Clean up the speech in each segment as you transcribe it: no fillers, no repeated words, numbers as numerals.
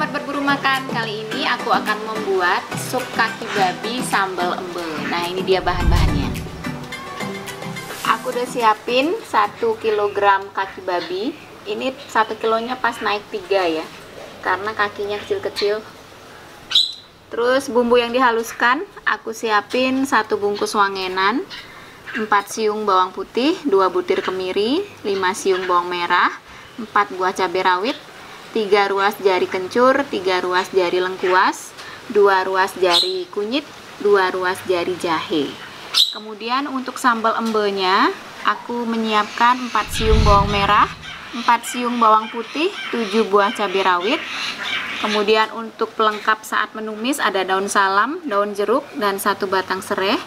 sahabat berburu makan, kali ini aku akan membuat sup kaki babi sambal embel. Nah, ini dia bahan-bahannya. Aku udah siapin 1 kg kaki babi. Ini 1 kilonya pas naik 3 ya, karena kakinya kecil-kecil. Terus bumbu yang dihaluskan, aku siapin 1 bungkus wangenan, 4 siung bawang putih, 2 butir kemiri, 5 siung bawang merah, 4 buah cabai rawit, 3 ruas jari kencur, 3 ruas jari lengkuas, 2 ruas jari kunyit, 2 ruas jari jahe. Kemudian untuk sambal embelnya, aku menyiapkan 4 siung bawang merah, 4 siung bawang putih, 7 buah cabai rawit. Kemudian untuk pelengkap saat menumis ada daun salam, daun jeruk, dan 1 batang serai.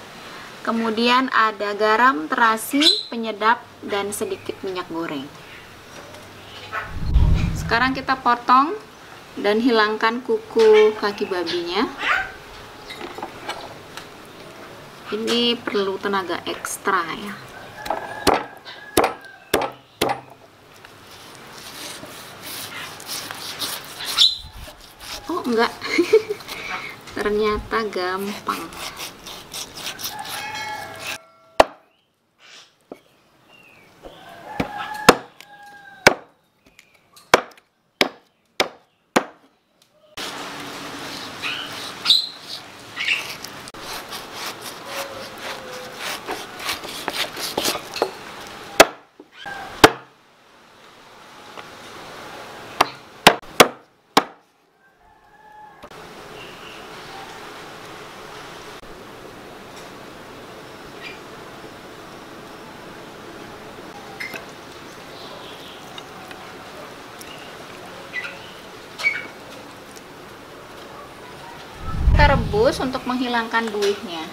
Kemudian ada garam, terasi, penyedap, dan sedikit minyak goreng. Sekarang kita potong dan hilangkan kuku kaki babinya. Ini perlu tenaga ekstra ya. Oh enggak, ternyata gampang. Kita rebus untuk menghilangkan buihnya.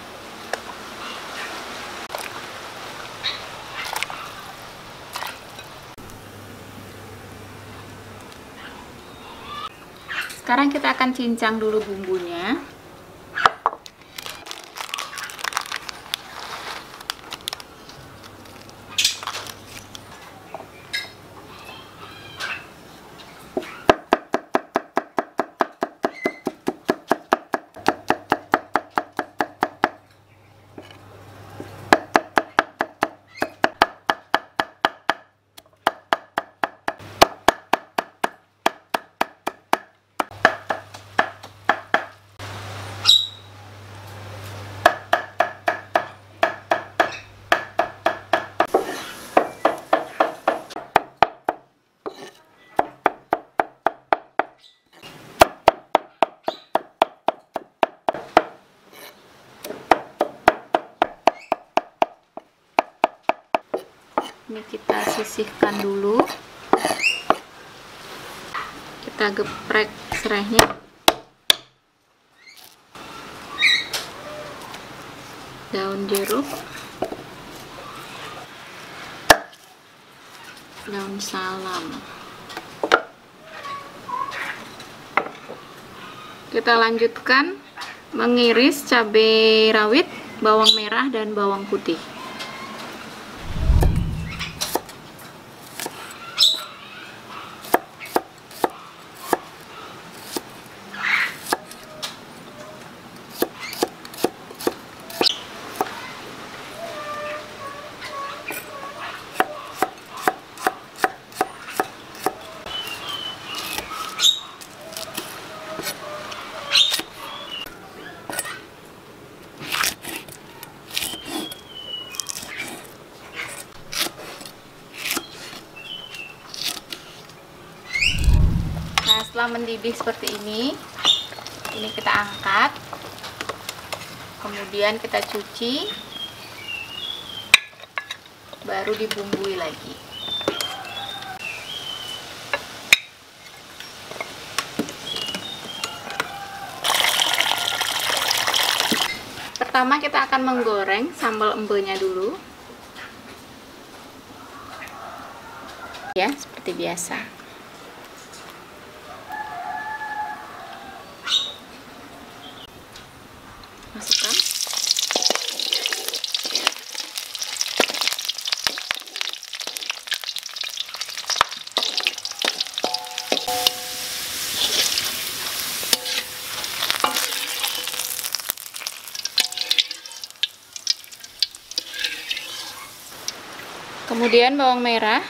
Sekarang kita akan cincang dulu bumbunya. Ini kita sisihkan dulu. Kita geprek serainya. Daun jeruk, daun salam. Kita lanjutkan mengiris cabai rawit, bawang merah, dan bawang putih. Nah, setelah mendidih seperti ini kita angkat, kemudian kita cuci, baru dibumbui lagi. Pertama kita akan menggoreng sambal embelnya dulu, ya seperti biasa. Masukkan. Kemudian bawang merah.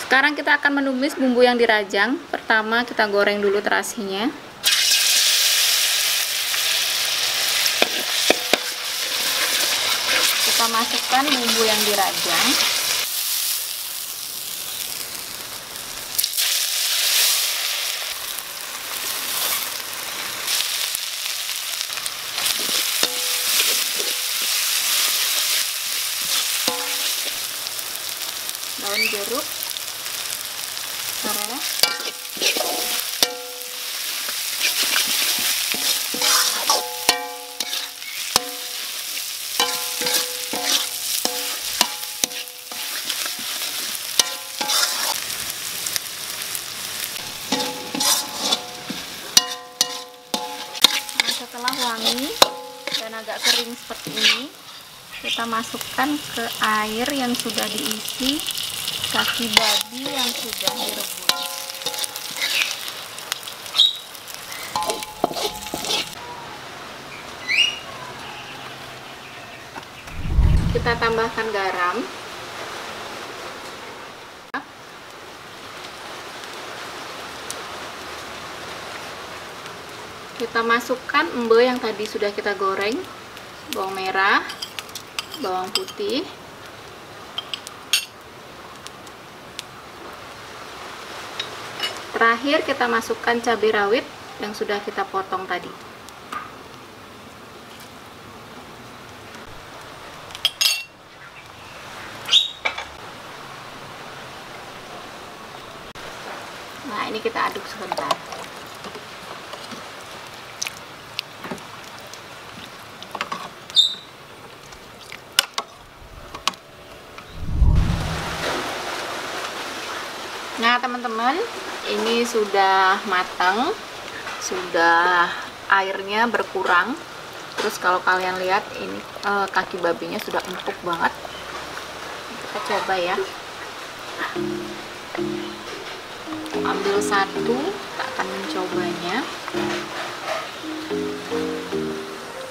Sekarang kita akan menumis bumbu yang dirajang. Pertama kita goreng dulu terasinya. Kita masukkan bumbu yang dirajang. Daun jeruk, serai, setelah wangi dan agak kering seperti ini, kita masukkan ke air yang sudah diisi kaki babi yang sudah direbus. Kita tambahkan garam. Kita masukkan embe yang tadi sudah kita goreng, bawang merah, bawang putih, terakhir kita masukkan cabai rawit yang sudah kita potong tadi. Nah, ini kita aduk sebentar. Nah teman-teman, ini sudah matang, sudah airnya berkurang. Terus kalau kalian lihat ini kaki babinya sudah empuk banget. Kita coba ya. Ambil satu, kita akan mencobanya.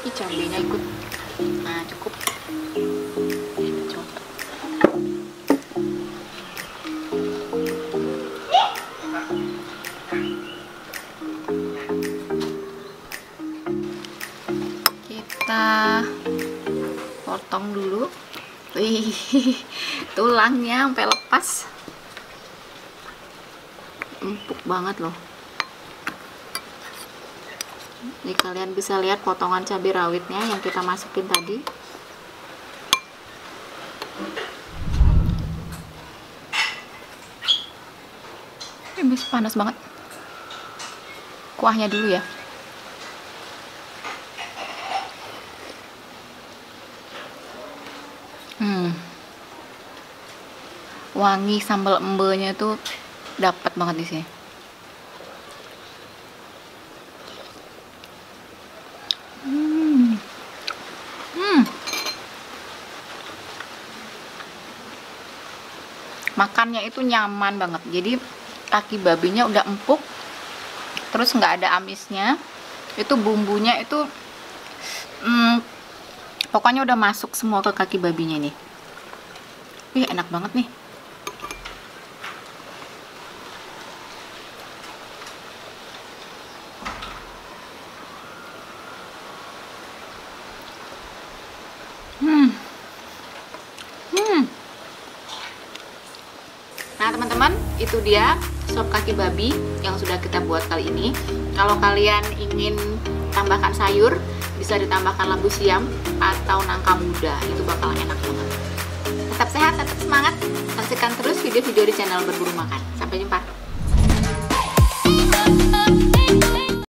Ini cabenya ikut. Nah cukup. Ini coba. Kita potong dulu. Wih, tulangnya sampai lepas, empuk banget loh. Nih kalian bisa lihat potongan cabai rawitnya yang kita masukin tadi. Ini panas banget. Kuahnya dulu ya. Wangi sambal embenya tuh dapat banget di sini. Makannya itu nyaman banget. Jadi kaki babinya udah empuk, terus nggak ada amisnya. Itu bumbunya itu pokoknya udah masuk semua ke kaki babinya nih. Wih, enak banget nih. Nah teman-teman, itu dia sop kaki babi yang sudah kita buat kali ini. Kalau kalian ingin tambahkan sayur, bisa ditambahkan labu siam atau nangka muda, itu bakal enak banget. Tetap sehat, tetap semangat, saksikan terus video-video di channel Berburu Makan. Sampai jumpa.